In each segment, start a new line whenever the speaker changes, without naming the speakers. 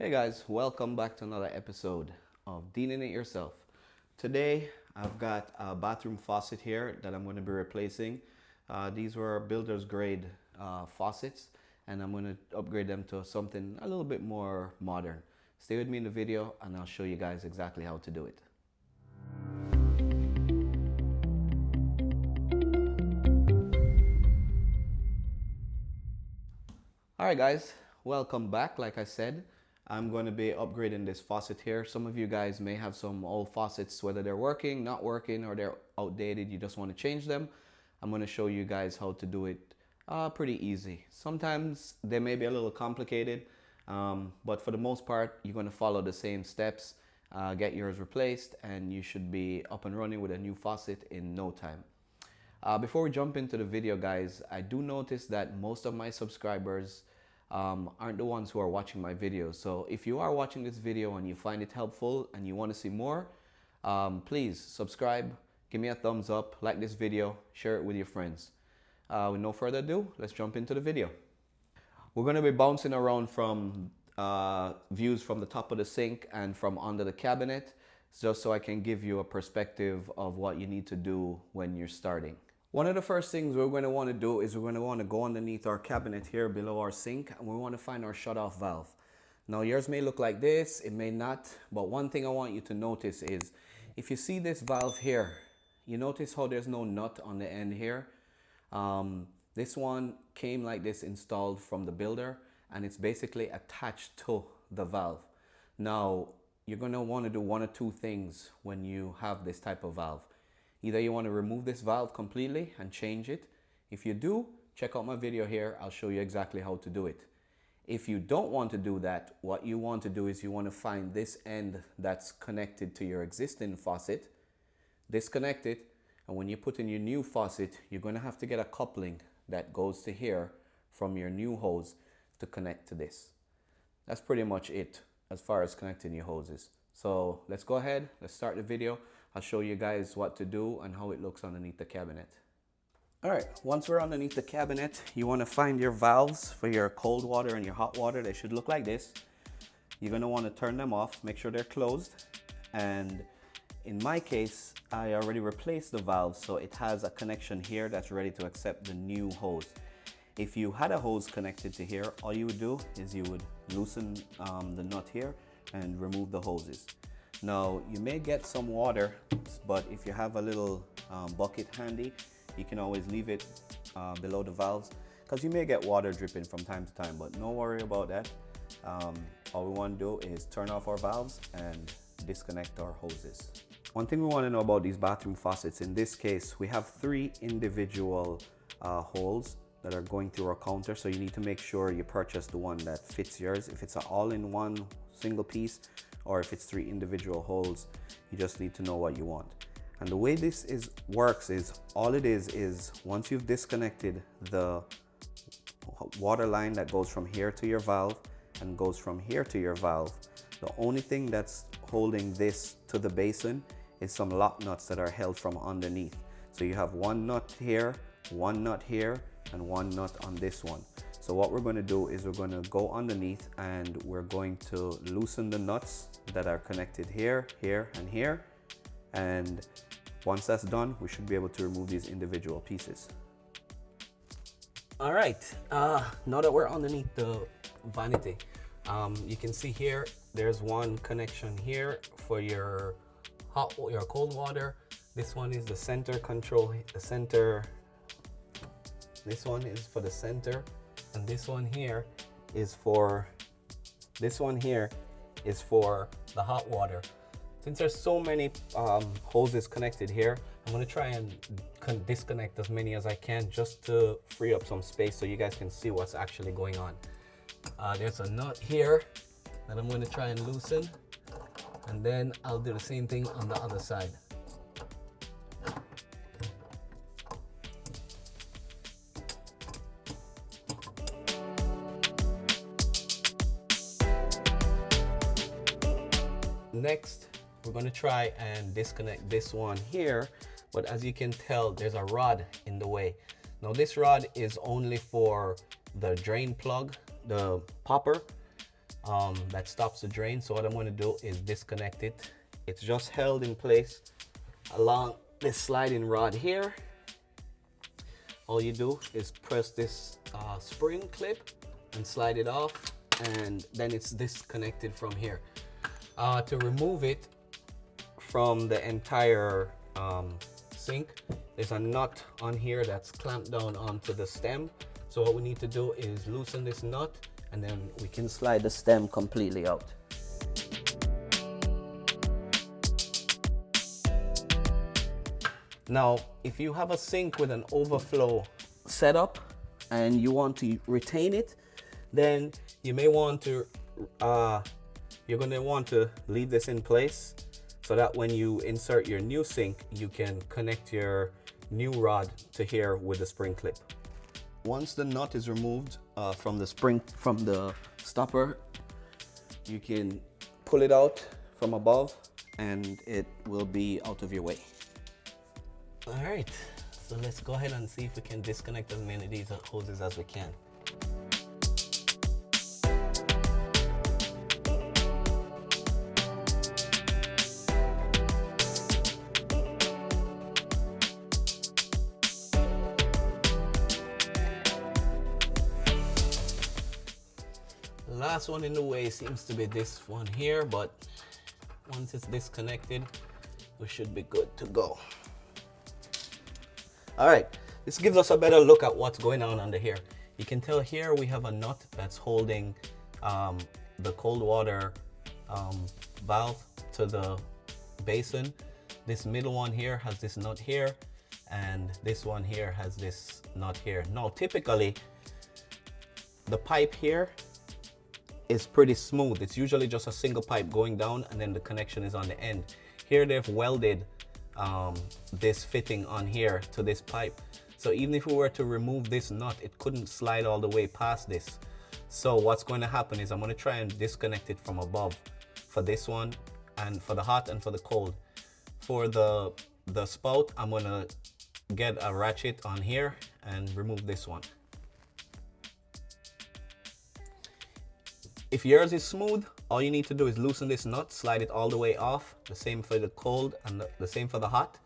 Hey guys, welcome back to another episode of Deanin It Yourself. Today I've got a bathroom faucet here that I'm going to be replacing. These were builder's grade faucets, and I'm going to upgrade them to something a little bit more modern. Stay with me in the video and I'll show you guys exactly how to do it. Alright guys, welcome back. Like I said, I'm going to be upgrading this faucet here. Some of you guys may have some old faucets, whether they're working, not working, or they're outdated, you just want to change them. I'm going to show you guys how to do it pretty easy. Sometimes they may be a little complicated, but for the most part, you're going to follow the same steps, get yours replaced, and you should be up and running with a new faucet in no time. Before we jump into the video, guys, I do notice that most of my subscribers aren't the ones who are watching my videos. So if you are watching this video and you find it helpful and you want to see more, please subscribe, give me a thumbs up, like this video, share it with your friends. With no further ado, let's jump into the video. We're going to be bouncing around from views from the top of the sink and from under the cabinet, just so I can give you a perspective of what you need to do when you're starting. One of the first things we're going to want to do is we're going to want to go underneath our cabinet here below our sink, and we want to find our shut-off valve. Now yours may look like this, it may not, but one thing I want you to notice is if you see this valve here, you notice how there's no nut on the end here. This one came like this installed from the builder, and it's basically attached to the valve. Now you're going to want to do one or two things when you have this type of valve. Either you want to remove this valve completely and change it. If you do, check out my video here. I'll show you exactly how to do it. If you don't want to do that, what you want to do is you want to find this end that's connected to your existing faucet, disconnect it, and when you put in your new faucet, you're going to have to get a coupling that goes to here from your new hose to connect to this. That's pretty much it as far as connecting your hoses. So let's go ahead, let's start the video. I'll show you guys what to do and how it looks underneath the cabinet. All right, once we're underneath the cabinet, you want to find your valves for your cold water and your hot water. They should look like this. You're going to want to turn them off, make sure they're closed. And in my case, I already replaced the valve, so it has a connection here that's ready to accept the new hose. If you had a hose connected to here, all you would do is you would loosen the nut here and remove the hoses. Now you may get some water, but if you have a little bucket handy, you can always leave it below the valves, because you may get water dripping from time to time, but no worry about that. All we want to do is turn off our valves and disconnect our hoses. One thing we want to know about these bathroom faucets, in this case we have 3 individual holes that are going through our counter, so you need to make sure you purchase the one that fits yours. If it's an all-in-one single piece, or if it's 3 individual holes, you just need to know what you want. And the way this works is, all it is once you've disconnected the water line that goes from here to your valve and goes from here to your valve, the only thing that's holding this to the basin is some lock nuts that are held from underneath. So you have one nut here, one nut here, and one nut on this one. So what we're going to do is we're going to go underneath and we're going to loosen the nuts that are connected here, here, and here. And once that's done, we should be able to remove these individual pieces. All right, now that we're underneath the vanity, you can see here, there's one connection here for your cold water. This one is the center control, this one is for the center, and this one here is for the hot water. Since there's so many hoses connected here, I'm going to try and disconnect as many as I can just to free up some space so you guys can see what's actually going on. There's a nut here that I'm going to try and loosen, and then I'll do the same thing on the other side. Next, we're going to try and disconnect this one here, but as you can tell, there's a rod in the way. Now this rod is only for the drain plug, the popper. that stops the drain. So what I'm going to do is disconnect it. It's just held in place along this sliding rod here. All you do is press this spring clip and slide it off, and then it's disconnected from here. To remove it from the entire sink, there's a nut on here that's clamped down onto the stem. So what we need to do is loosen this nut, and then we can slide the stem completely out. Now, if you have a sink with an overflow setup and you want to retain it, then you may want to, you're going to want to leave this in place so that when you insert your new sink, you can connect your new rod to here with a spring clip. Once the nut is removed from the stopper, you can pull it out from above and it will be out of your way. All right, so let's go ahead and see if we can disconnect as many of these hoses as we can. The last one in the way seems to be this one here, but once it's disconnected, we should be good to go. All right, this gives us a better look at what's going on under here. You can tell here we have a nut that's holding the cold water valve to the basin. This middle one here has this nut here, and this one here has this nut here. Now, typically, the pipe here is pretty smooth. It's usually just a single pipe going down, and then the connection is on the end. Here they've welded this fitting on here to this pipe, so even if we were to remove this nut, it couldn't slide all the way past this. So what's going to happen is I'm going to try and disconnect it from above for this one, and for the hot and for the cold. For the spout, I'm going to get a ratchet on here and remove this one. If yours is smooth, all you need to do is loosen this nut, slide it all the way off. The same for the cold and the same for the hot,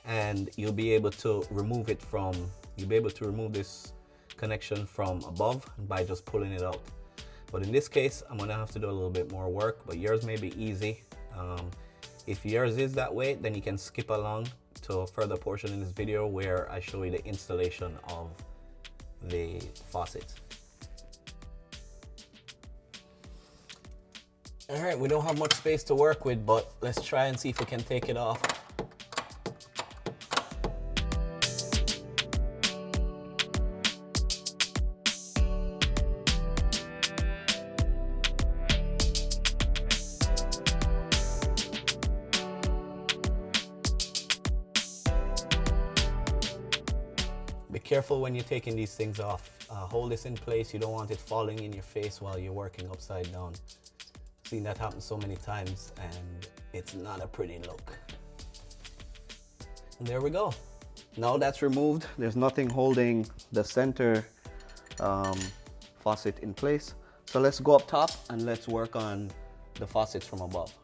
and you'll be able to remove it from, you'll be able to remove this connection from above by just pulling it out. But in this case, I'm gonna have to do a little bit more work, but yours may be easy. If yours is that way, then you can skip along to a further portion in this video where I show you the installation of the faucet. All right, we don't have much space to work with, but let's try and see if we can take it off. Be careful when you're taking these things off. Hold this in place. You don't want it falling in your face while you're working upside down. Seen that happen so many times, and it's not a pretty look. And there we go. Now that's removed, there's nothing holding the center faucet in place. So let's go up top and let's work on the faucets from above.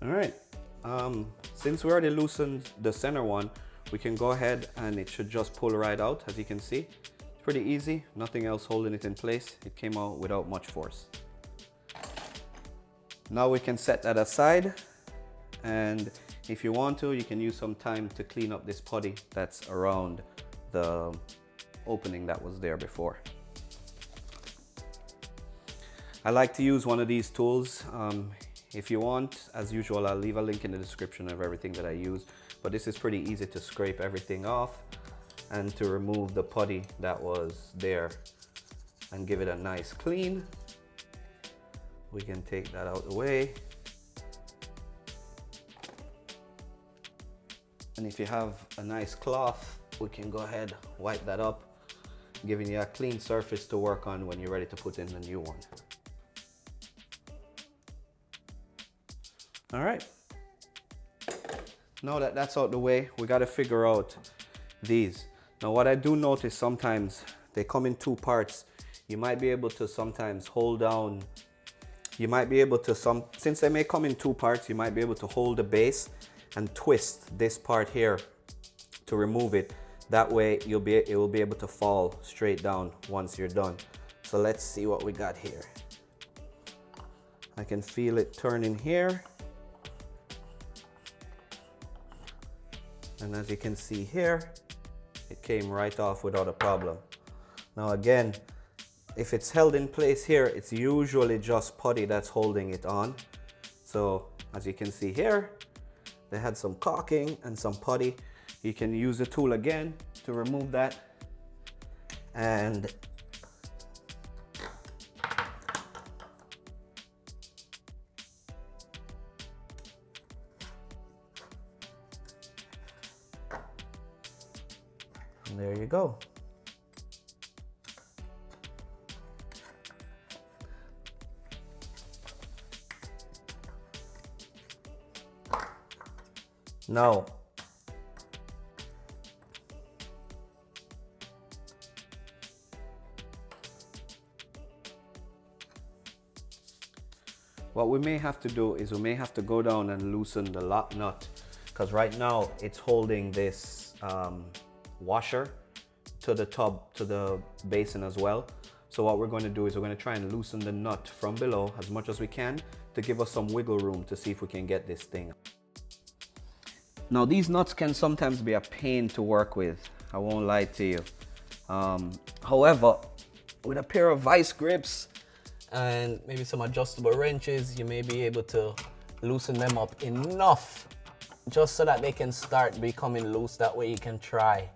All right, since we already loosened the center one, we can go ahead and it should just pull right out, as you can see. Pretty easy, nothing else holding it in place. It came out without much force. Now we can set that aside, and if you want to, you can use some time to clean up this putty that's around the opening that was there before. I like to use one of these tools. If you want, as usual, I'll leave a link in the description of everything that I use, but this is pretty easy to scrape everything off and to remove the putty that was there and give it a nice clean. We can take that out of the way. And if you have a nice cloth, we can go ahead, wipe that up, giving you a clean surface to work on when you're ready to put in the new one. All right. Now that that's out the way, we got to figure out these. Now what I do notice sometimes they come in two parts. you might be able to sometimes hold down, you might be able to, since they may come in two parts, you might be able to hold the base and twist this part here to remove it. That way it will be able to fall straight down once you're done. So let's see what we got here. I can feel it turning here. And as you can see here, it came right off without a problem. Now again, if it's held in place here, it's usually just putty that's holding it on. So as you can see here, they had some caulking and some putty. You can use the tool again to remove that. And there you go. Now, what we may have to do is we may have to go down and loosen the lock nut, because right now it's holding this washer to the tub, to the basin as well. So what we're going to do is we're going to try and loosen the nut from below as much as we can to give us some wiggle room to see if we can get this thing. Now these nuts can sometimes be a pain to work with, I won't lie to you. However, with a pair of vice grips and maybe some adjustable wrenches, you may be able to loosen them up enough just so that they can start becoming loose. That way you can try.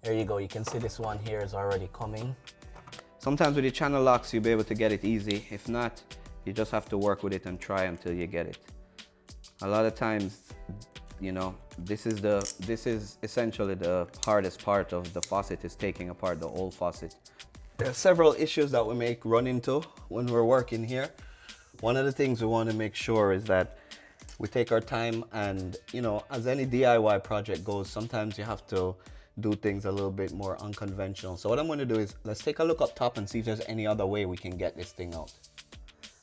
There you go, you can see this one here is already coming. Sometimes with the channel locks you'll be able to get it easy. If not, you just have to work with it and try until you get it. A lot of times, you know, this is essentially the hardest part of the faucet, is taking apart the old faucet. There are several issues that we may run into when we're working here. One of the things we want to make sure is that we take our time, and you know, as any DIY project goes, sometimes you have to do things a little bit more unconventional. So what I'm going to do is let's take a look up top and see if there's any other way we can get this thing out.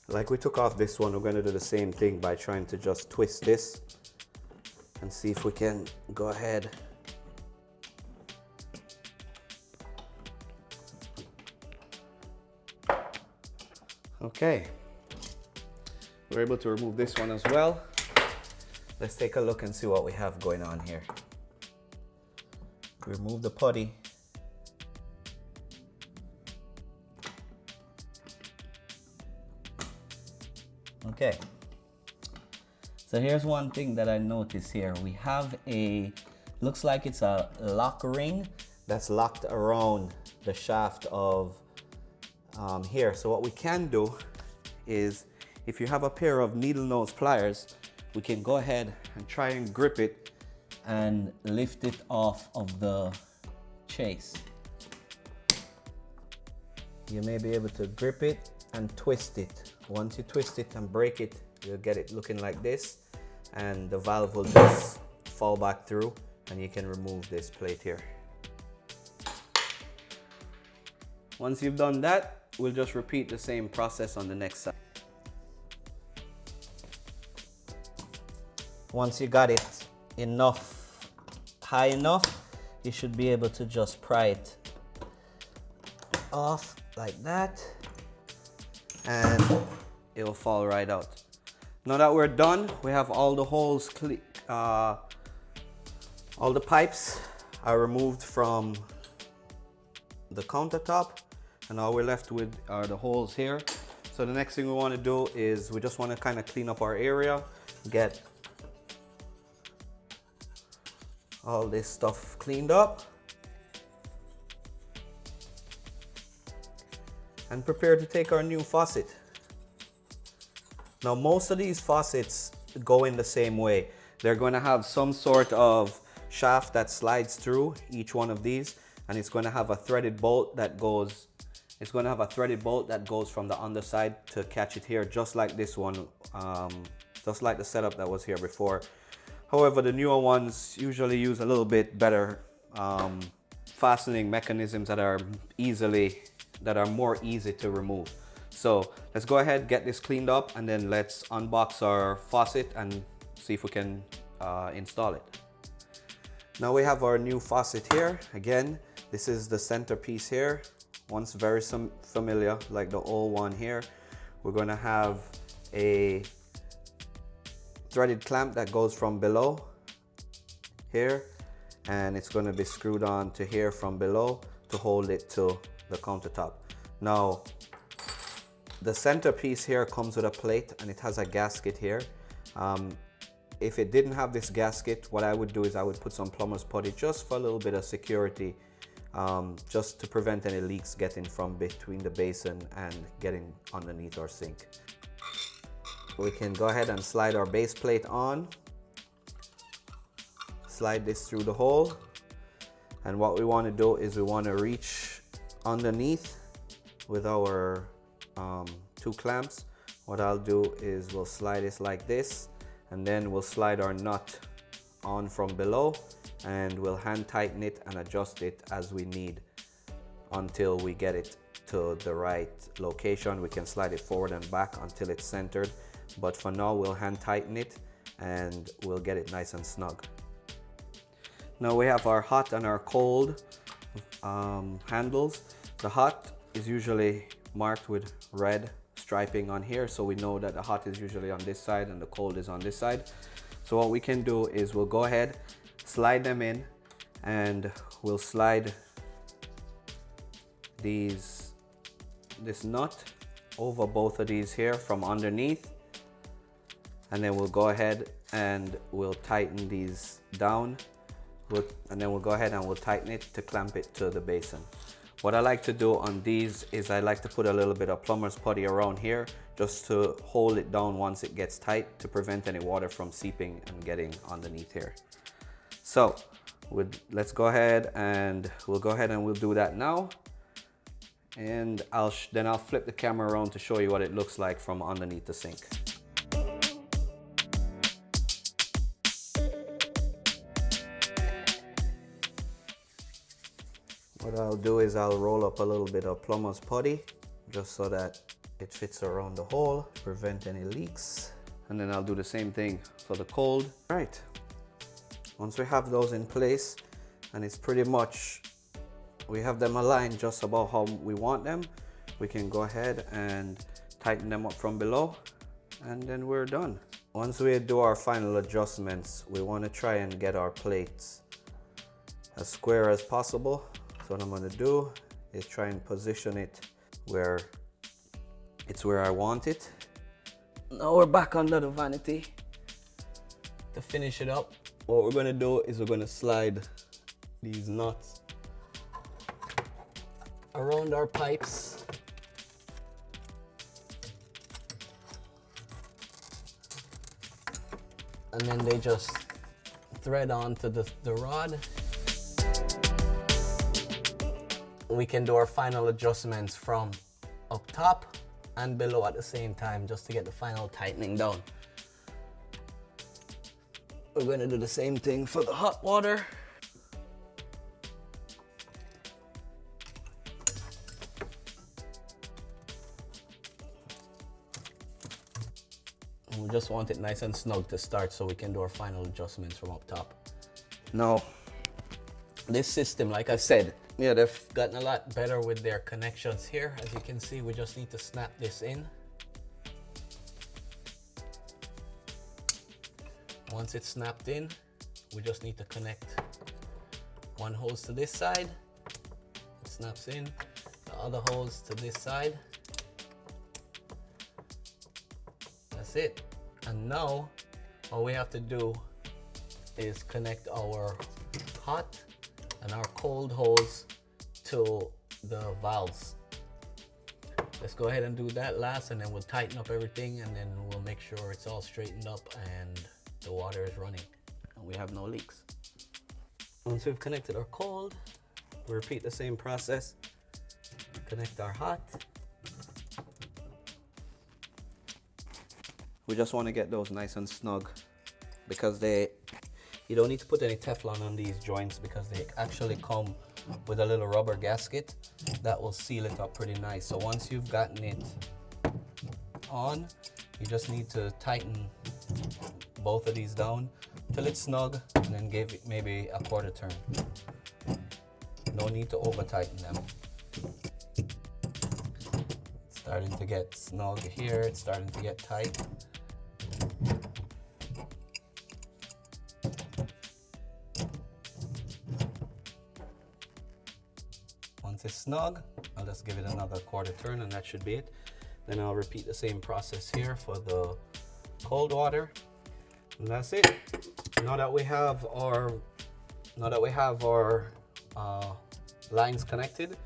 Like we took off this one, we're going to do the same thing by trying to just twist this and see if we can go ahead. Okay, we're able to remove this one as well. Let's take a look and see what we have going on here. Remove the putty. Okay. So here's one thing that I noticed here. We have looks like it's a lock ring that's locked around the shaft of here. So what we can do is, if you have a pair of needle nose pliers, we can go ahead and try and grip it and lift it off of the chase. You may be able to grip it and twist it. Once you twist it and break it, you'll get it looking like this, and the valve will just fall back through and you can remove this plate here. Once you've done that, we'll just repeat the same process on the next side. Once you got it high enough, you should be able to just pry it off like that, and it will fall right out. Now that we're done, we have all the holes, all the pipes are removed from the countertop, and all we're left with are the holes here. So the next thing we want to do is we just want to kind of clean up our area, get all this stuff cleaned up, and prepare to take our new faucet. Now most of these faucets go in the same way. They're going to have some sort of shaft that slides through each one of these, and it's going to have a threaded bolt that goes from the underside to catch it here, just like this one, just like the setup that was here before. However, the newer ones usually use a little bit better fastening mechanisms that are easily that are more easy to remove. So let's go ahead, get this cleaned up, and then let's unbox our faucet and see if we can install it. Now we have our new faucet here. Again, this is the centerpiece here. Once very familiar, like the old one here. We're gonna have a threaded clamp that goes from below here, and it's gonna be screwed on to here from below to hold it to the countertop. Now, the centerpiece here comes with a plate and it has a gasket here. If it didn't have this gasket, what I would do is I would put some plumber's putty just for a little bit of security, just to prevent any leaks getting from between the basin and getting underneath our sink. We can go ahead and slide our base plate on. Slide this through the hole. And what we want to do is we want to reach underneath with our two clamps. What I'll do is we'll slide this like this, and then we'll slide our nut on from below, and we'll hand tighten it and adjust it as we need until we get it to the right location. We can slide it forward and back until it's centered, but for now we'll hand tighten it and we'll get it nice and snug. Now we have our hot and our cold handles. The hot is usually marked with red striping on here, so we know that the hot is usually on this side and the cold is on this side. So what we can do is we'll go ahead, slide them in, and we'll slide this nut over both of these here from underneath, and then we'll go ahead and we'll tighten these down, and then we'll go ahead and we'll tighten it to clamp it to the basin. What I like to do on these is I like to put a little bit of plumber's putty around here just to hold it down once it gets tight to prevent any water from seeping and getting underneath here. So let's go ahead and we'll do that now. And then I'll flip the camera around to show you what it looks like from underneath the sink. What I'll do is I'll roll up a little bit of plumber's putty just so that it fits around the hole, prevent any leaks. And then I'll do the same thing for the cold. All right, once we have those in place and it's pretty much, we have them aligned just about how we want them, we can go ahead and tighten them up from below, and then we're done. Once we do our final adjustments, we want to try and get our plates as square as possible. So what I'm going to do is try and position it where I want it. Now we're back under the vanity. To finish it up, what we're going to do is we're going to slide these nuts around our pipes. And then they just thread onto the rod. We can do our final adjustments from up top and below at the same time just to get the final tightening down. We're going to do the same thing for the hot water. And we just want it nice and snug to start so we can do our final adjustments from up top. Now, this system, like I said, yeah, they've gotten a lot better with their connections here. As you can see, we just need to snap this in. Once it's snapped in, we just need to connect one hose to this side. It snaps in. The other hose to this side. That's it. And now, all we have to do is connect our hot and our cold hose to the valves. Let's go ahead and do that last, and then we'll tighten up everything, and then we'll make sure it's all straightened up and the water is running and we have no leaks. Once we've connected our cold, we repeat the same process. Connect our hot. We just want to get those nice and snug because you don't need to put any Teflon on these joints because they actually come with a little rubber gasket that will seal it up pretty nice. So once you've gotten it on, you just need to tighten both of these down till it's snug, and then give it maybe a quarter turn. No need to over tighten them. It's starting to get snug here, it's starting to get tight. Once it's snug, I'll just give it another quarter turn and that should be it. Then I'll repeat the same process here for the cold water. And that's it. Now that we have our lines connected,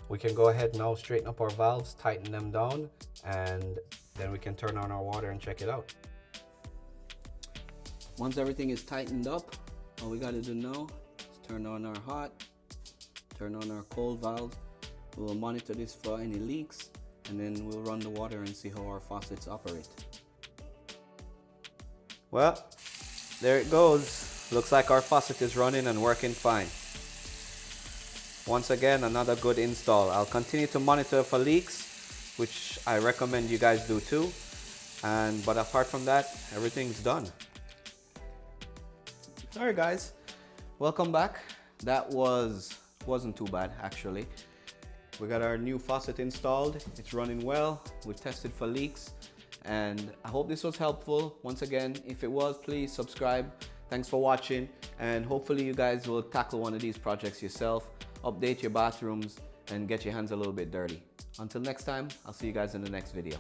we can go ahead now, straighten up our valves, tighten them down, and then we can turn on our water and check it out. Once everything is tightened up, all we gotta do now is turn on our hot, turn on our cold valves. We'll monitor this for any leaks, and then we'll run the water and see how our faucets operate. Well, there it goes. Looks like our faucet is running and working fine. Once again, another good install. I'll continue to monitor for leaks, which I recommend you guys do too. But apart from that, everything's done. Alright guys, welcome back. That wasn't too bad actually. We got our new faucet installed. It's running well. We've tested for leaks, and I hope this was helpful. Once again, if it was, please subscribe. Thanks for watching, and hopefully you guys will tackle one of these projects yourself, update your bathrooms, and get your hands a little bit dirty. Until next time, I'll see you guys in the next video.